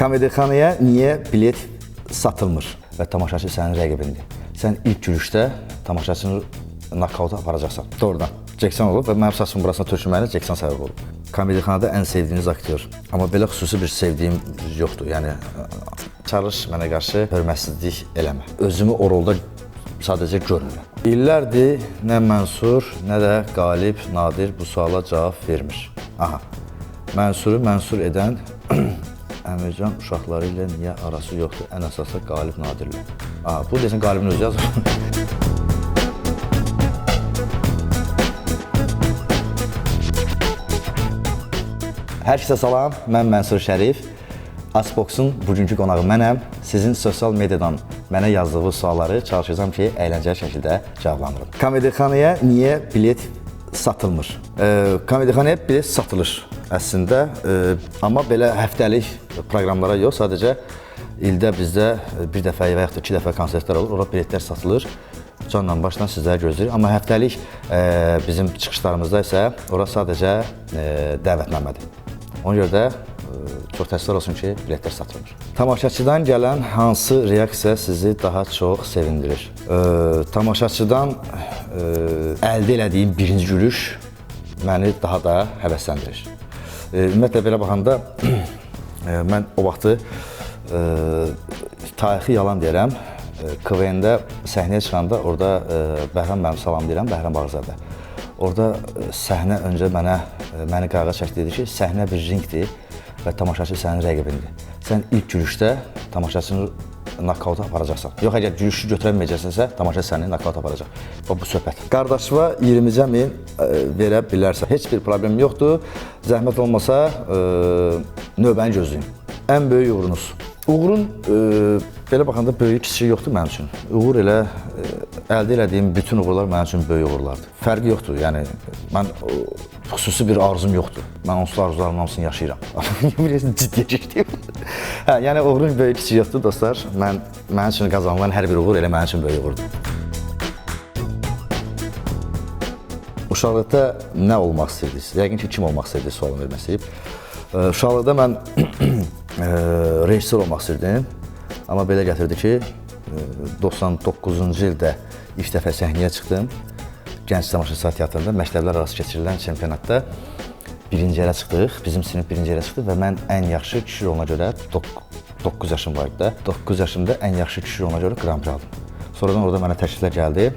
Komedixanaya niyə bilet satılmır və tamaşaçı sənin rəqibindir? Sən ilk gülüşdə tamaşaçını nakauta aparacaqsan. Doğrudan. Ceksan olub və mənim saçımın burasına tökülməyinə Ceksan səbəb olub. Komedixanada ən sevdiyiniz aktyor. Amma belə xüsusi bir sevdiyim yoxdur. Yəni, çalış mənə qarşı hörmətsizlik eləmə. Özümü o rolda sadəcə görmürəm. İllərdir nə Mənsur, nə də Qalib, Nadir bu suala cavab vermir. Aha, Mənsuru mənsur edən Əmircan uşaqları ilə niyə arası yoxdur? Ən əsasda Qalib, Nadirlə. Aha, bu desən Qalibin özü yazır. Hər kəsə salam, mən Mənsur Şərif. Asbox'un bugünkü qonağı mənəm. Sizin sosial mediadan mənə yazdığınız sualları çalışacağım ki, əyləncəli şəkildə cavablandırım. Komedixanaya niyə bilet satılmır? Komedixanaya bilet satılır əslində, amma belə həftəlik proqramlara yox, sadəcə ildə bizdə bir dəfə və yaxud da 2 dəfə konsertlər olur, orada biletlər satılır. Canla başdan sizləri gözləyir. Amma həftəlik bizim çıxışlarımızda isə ora sadəcə dəvətnamədir. Ona görə də çox təəssüflər olsun ki, biletlər satılmır. Tamaşaçıdan gələn hansı reaksiya sizi daha çox sevindirir? Tamaşaçıdan əldə elədiyim birinci gülüş məni daha da həvəsləndirir. Ümumiyyətlə, belə baxanda, mən o vaxtı tarixi yalan deyərəm, KVN-də səhnəyə çıxanda orada Bəhram mənim salam deyirəm, Bəhram Bağırzadə. Orada səhnə öncə məni qarağa çəkdirdi ki, səhnə bir ringdir və tamaşaçı sənin rəqibindir. Sən ilk gülüşdə tamaşaçını nakauta aparacaqsan. Yox, əgər gülüşü götürəməyəcəksənsə, tamaşaçı səni nakauta aparacaq. Bu söhbət. Qardaşıma 20 min verə bilərsə, heç bir problem yoxdur. Zəhmət olmasa, növbəni gözləyin. Ən böyük uğurunuz. Uğurun, belə baxanda böyük kiçik yoxdur mənim üçün. Uğur elə, əldə elədiyim bütün uğurlar mənim üçün böyük uğurlardır. Fərqi yoxdur, yəni, mən xüsusi bir arzum yoxdur. Mən onsuz arzularımın hamısını yaşayıram. Bilirsin, ciddiyə keçdiyim. Yəni, uğurun böyük kiçik yoxdur, dostlar. Mənim üçün qazanılan hər bir uğur elə mənim üçün böyük uğurdur. Uşaqlıqda nə olmaq istəyirdiniz? Yəqin ki, kim olmaq istəyirdiniz sualını vermək istəyib. Uşaqlıqda mən rejissor olmaq istəyirdim. Amma belə gətirdi ki, 99-cu ildə ilk dəfə səhnəyə çıxdım. Gənc Tamaşaçılar Teatrında məktəblər arası keçirilən çempionatda birinci yerə çıxdıq. Bizim sinif birinci yerə çıxdı və mən ən yaxşı kişi roluna görə 9 yaşım var idi da. 9 yaşımda ən yaxşı kişi roluna görə Grand Prix aldım. Sonradan orada mənə təkliflər gəldi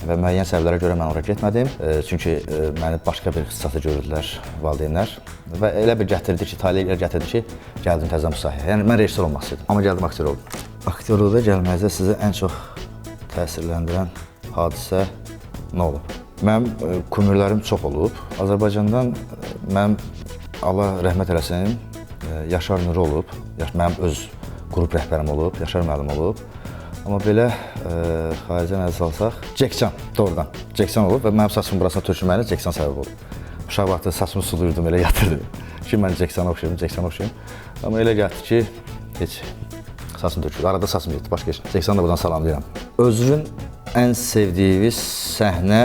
və müəyyən səbəblərə görə mən ora getmədim. Çünki məni başqa bir ixtisasa görürdülər valideynlər. Və elə bir gətirdi ki, taleyə gətirdi ki, gəldim təzədən bu sahəyə. Yəni, mən rejissor olmaq istəyirdim, amma gəldim aktyor oldum. Aktyorluqda gəlməyəcə sizə ən çox təsirləndirən hadisə nə olub? Mənim kumürlərim çox olub. Azərbaycandan mənim, Allah rəhmət eləsin, Yaşar Nuri olub. Mənim öz qrup rəhbərim olub, Yaşar müəllim olub. Amma belə xaricə nəzər salsaq, Ceksan, doğrudan. Ceksan olub və mənim saçımın burasına tökülməyinə Ceksan səbəb olub. Uşaq vaxtı saçımı suluyurdum, elə yatırdım ki, mən Ceksana oxşayım. Amma elə gəldi ki, heç saçım töküldü. Arada saçım getdi, başqa heç. Ceksana da buradan salamlayıram. Özünün ən sevdiyiniz səhnə,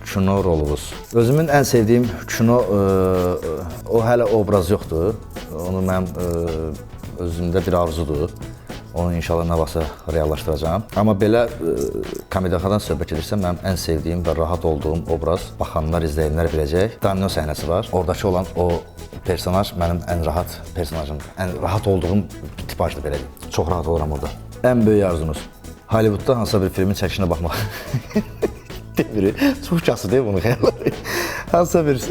kino rolunuz. Özümün ən sevdiyim kino, o hələ obraz yoxdur. Onu mənim özümdə bir arzudur. Onu inşallah nə vaxtsa reallaşdıracağam. Amma belə komedixanadan söhbət edirsən, mənim ən sevdiyim və rahat olduğum obraz, baxanlar, izləyənlər biləcək. Domino səhnəsi var. Oradakı olan o personaj mənim ən rahat personajım, ən rahat olduğum tipajdır belə deyim. Çox rahat oluram orada. Ən böyük arzunuz. Hollywoodda hansısa bir filmin çəkişinə baxmaq. Demiri, çox kasır deyil bunu xəyalları. Hansısa bir,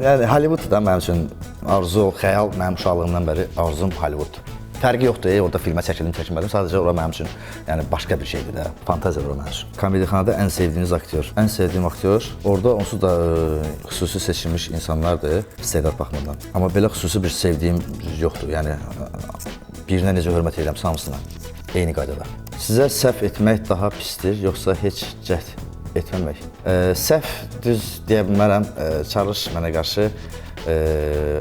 yəni Hollywood da mənim üçün arzu, xəyal, mənim uşaqlığımdan bəri arzum Hollywood. Fərqi yoxdur, orada filmə çəkilmədim, sadəcə ora mənim üçün, yəni başqa bir şeydir də, fantaziya ora mənim üçün. Komedixanada ən sevdiyiniz aktyor. Ən sevdiyim aktyor, orada onsuz da xüsusi seçilmiş insanlardır, istedad baxımından. Amma belə xüsusi bir sevdiyim yoxdur, yəni birinə necə hörmət edirəm, hamısına, eyni qaydada. Sizə səhv etmək daha pisdir, yoxsa heç cəhd etməmək? Səhv düz deyə bilmərəm, çalış mənə qarşı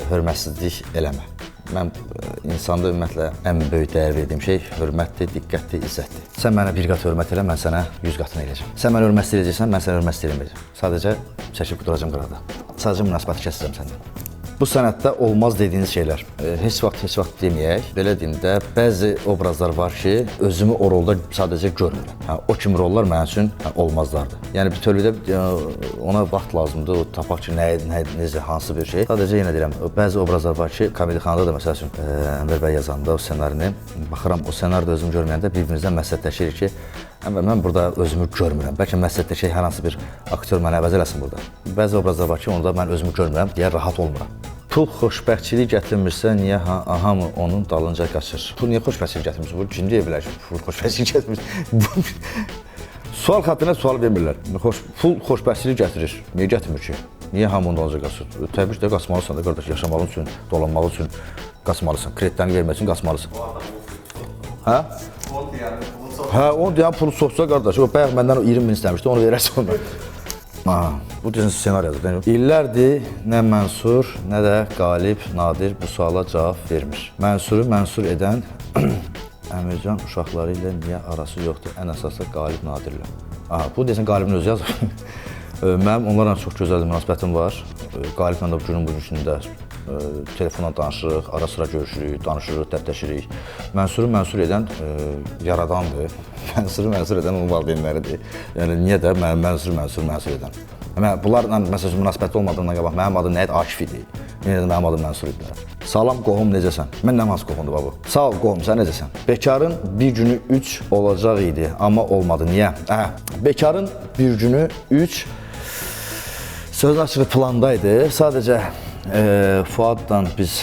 hörmətsizlik eləmə. Mən insanda ümumiyyətlə ən böyük dəyər verdiyim şey hörmətdir, diqqətdir, izzətdir. Sən mənə bir qat hörmət elə, mən sənə 100 qatını eləyəcəm. Sən mənə hörmət eləyəcəksən, mən sənə hörmət eləyəcəm. Sadəcə çəkib quduracam qıraqda. Sadəcə münasibəti kəsəcəm səndən. Bu sənətdə olmaz dediyiniz şeylər. Heç vaxt deməyək. Belə deyim də, bəzi obrazlar var ki, özümü o rolda sadəcə görmürəm. O kimi rollar mənim üçün olmazlardı. Yəni bütövlükdə ona vaxt lazımdır, o tapaq ki, necə, hansı bir şey. Sadəcə yenə deyirəm, bəzi obrazlar var ki, Komedixanada da məsəl üçün Ənvər bəy yazanda o ssenarini baxıram, o ssenaridə özümü görməyəndə bir-birimizdən məsləhətləşirik ki, mən burada özümü görmürəm. Bəlkə məsləhətləşək hər hansı bir aktyor mənə əvəz eləsin burada. Bəzi obrazlar var ki, onda mən özümü görmürəm deyə rahat olmuram. Pul xoşbəxtçilik gətirmirsə, niyə hamı onun dalınca qaçır? Pul niyə xoşbəxtçilik gətirmirsə? Bu kimcə bilər ki, pul xoşbəxtçilik gətirmir? Sual xəttinə sual vermirlər. Pul xoşbəxtçilik gətirir. Niyə gətirmir ki? Niyə hamı onun dalınca qaçır? Təbii ki də qaçmalısan da qardaş, yaşamağın üçün, dolanmağın üçün qaçmalısan. Kreditlərini vermək üçün qaçmalısan. Hə? Hə, onu deyən pulu çoxsa qardaş, o bayaq məndən 20 min istəmişdi, onu verərsə ona. Bu deyəsən ssenariyadır. İllərdir nə Mənsur, nə də Qalib Nadir bu suala cavab vermir. Mənsuru mənsur edən Əmircan uşaqları ilə niyə arası yoxdur? Ən əsasda Qalib Nadirlə. Bu deyəsən Qalibin özü yazır. Mənim onlarla çox gözəl münasibətim var. Qaliblə də günün bugünkündə telefonla danışırıq, ara sıra görüşürük, danışırıq, dərdləşirik. Mənsuru mənsur edən yaradandır. Mənsuru mənsur edən onun valideynləridir. Yəni niyə də mənsuru mənsur edən. Bunlarla məsələn münasibətli olmadığından qabaq mənim adım nə idi? Akif idi. Yenə də mənim adım Mənsur idi. Salam qohum, necəsən? Mən nə hansı qohumdur babu? Sağ ol qohum, sən necəsən? Bekarın bir günü 3 olacaq idi, amma olmadı. Niyə? Bekarın bir günü 3 sözün açığı plandaydı. Sadəcə Fuadla biz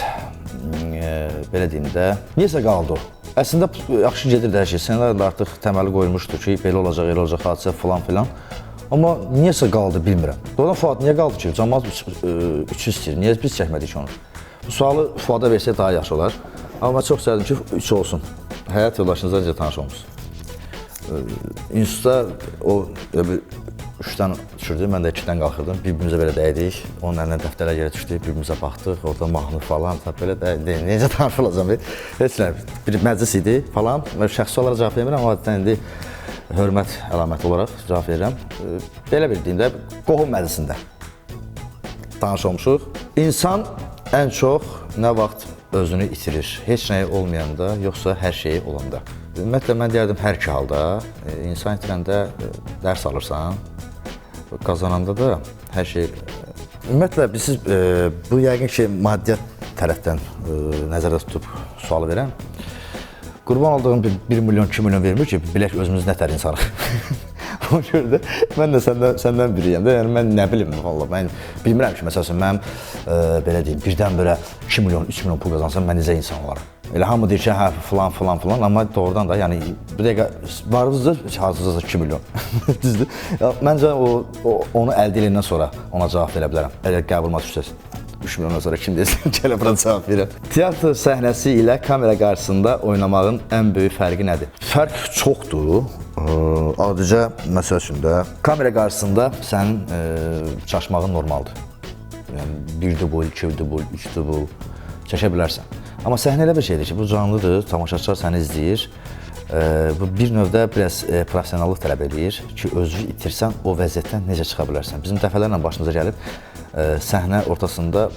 belə deyim də, niyəsə qaldı o. Əslində yaxşı gedirdi hər şey. Ssenariyada artıq təməli qoyulmuşdu ki, belə olacaq, elə olacaq, hadisə falan filan. Amma niyəsə qaldı bilmirəm. Doğrudan Fuad niyə qaldı ki? Cəmaət 3 istəyir. Niyə biz çəkmədik onu? Bu sualı Fuada versək daha yaxşı olar. Amma mən çox istərdim ki, 3 olsun. Həyat yoldaşınızla necə tanış olmuşsunuz? İnstitutda o 3-dən düşürdü, mən də 2-dən qalxırdım. Bir-birimizə belə dəydik. Onun əlindən dəftərlər yerə düşdü, bir-birimizə baxdıq. Orada mahnı falan, belə dəydik. Necə tanış olacam? Heç nə, bir məclis idi falan. Şəxsi olaraq cavab vermirəm, amma adətən indi hörmət əlaməti olaraq cavab verirəm. Belə bir deyim də, qohum məclisində tanış olmuşuq. İnsan ən çox nə vaxt özünü itirir? Heç nəyi olmayanda, yoxsa hər şeyi olanda? Ümumiyyətlə, mən deyərdim hər iki halda. İnsan itirəndə dərs alırsan, qazananda da hər şey... Ümumiyyətlə, siz bu yəqin ki, maddiyyat tərəfdən nəzərdə tutub sual verəm. Qurban olduğum 1 milyon, 2 milyon vermir ki, bilək özümüz nətər insanıq. Ona görə də mən də səndən biriyəm də, yəni mən nə bilim, valla, mən bilmirəm ki, məsəl üçün, mənim belə deyim, birdən belə 2 milyon, 3 milyon pul qazansam, mən necə insan olaram. Elə hamı deyir ki, hə, filan, amma doğrudan da, yəni, bir dəqiqə, varınızdır, hazırsınız 2 milyon, düzdür. Məncə, onu əldə edəndən sonra ona cavab verə bilərəm, əgər qəbulma düşsəz. 3 milyondan sonra kim desin, gələ bura cavab verəm. Teatr səhnəsi ilə kamera qarşısında oynamağın ən böyük fərqi nədir? Fərq çoxdur. Adicə, məsəl üçün də, kamera qarşısında sənin çaşmağın normaldır. Yəni, 1 dubul, 2 dubul, 3 dubul çəkə bilərsən. Amma səhnə elə bir şeydir ki, bu canlıdır, tamaşaçılar səni izləyir. Bu bir növdə biraz professionallıq tələb edir ki, özünü itirsən, o vəziyyətdən necə çıxa bilərsən. Bizim dəfələrlə başımıza gəlib, səhnə ortasında,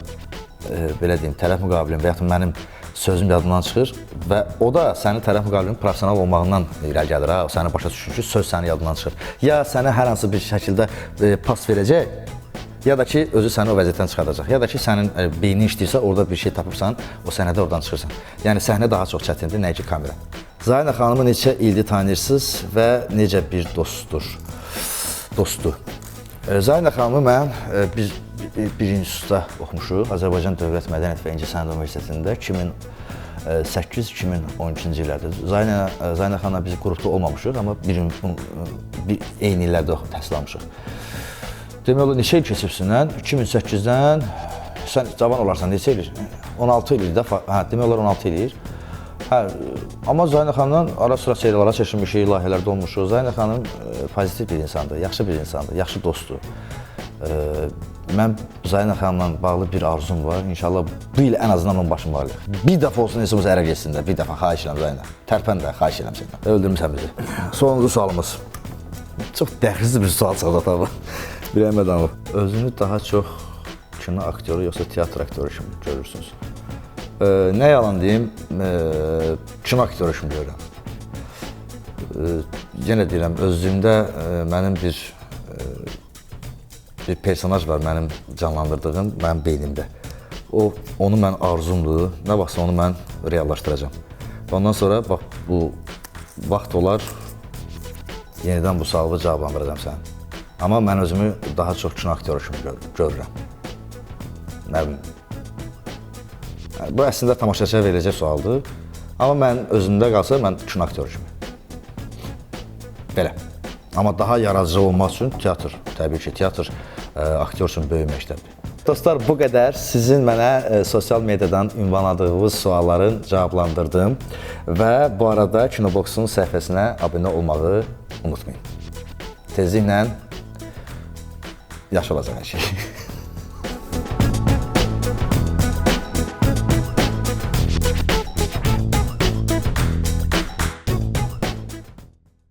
belə deyim, tərəf müqabilim və yaxud mənim sözüm yadından çıxır və o da sənin tərəf müqabilinin professional olmağından irəli gəlir, səni başa düşür ki, söz sənin yadından çıxır. Ya sənə hər hansı bir şəkildə pas verəcək, ya da ki, özü səni o vəziyyətdən çıxardacaq. Ya da ki, sənin beynin işləyirsə, orada bir şey tapırsan, o səhnədə oradan çıxırsan. Yəni, səhnə daha çox çətindir, nə ki, kamera. Zaynə xanımı neçə ildir tanıyırsınız və necə bir dostdur? Zaynə xanımı mən birinci institutda oxumuşuq. Azərbaycan Dövlət Mədəniyyət və İncəsənət Universitetində 2008-2012-ci illərdə. Zaynə xanımla biz qrupda olmamışıq, amma eyni illərdə təhsil almışıq. Demək olar, neçə il keçibsindən? 2008-dən, sən cavan olarsan, neçə il? 16 il də, demək olar 16 il. Amma Zaynə xanımla ara sıra seriyalara çəkilmişik, layihələrdə olmuşuq. Zaynə xanım pozitiv bir insandır, yaxşı bir insandır, yaxşı dostdur. Mən Zaynə xanımla bağlı bir arzum var. İnşallah bu il ən azından onun başım var. Bir dəfə olsun neçəmiz ərə geçsin də, bir dəfə xahiş edirəm Zaynə. Tərpən də, xahiş edirəm səndən. Öldürmüsən bizi. Sonuncu sualımız. Çox dəxilsiz bir sual çıxdı tabi. Birəyim Mədanov. Özünü daha çox kino aktyoru yoxsa teatr aktyoru kimi görürsünüz? Nə yalan deyim, kino aktyoru kimi görürəm. Yenə deyirəm, özlüyümdə mənim bir personaj var, mənim canlandırdığım, mənim beynimdə. Onu mən arzumdur, nə vaxtsa onu mən reallaşdıracağam. Ondan sonra bax, bu vaxt olar, yenidən bu sualı cavablandıracağım sən. Amma mən özümü daha çox kino aktyoru kimi görürəm. Nə bilim. Bu əslində tamaşaçıya veriləcək sualdır. Amma mən özümdə qalsa, mən kino aktyoru kimi. Belə. Amma daha yaradıcı olmaq üçün teatr, təbii ki, teatr aktyor üçün böyük məktəbdir. Dostlar, bu qədər sizin mənə sosial mediadan ünvanladığınız sualların cavablandırdım və bu arada Kinobox'un səhifəsinə abunə olmağı unutmayın. Tezliklə yaxşı olacaq hər şey.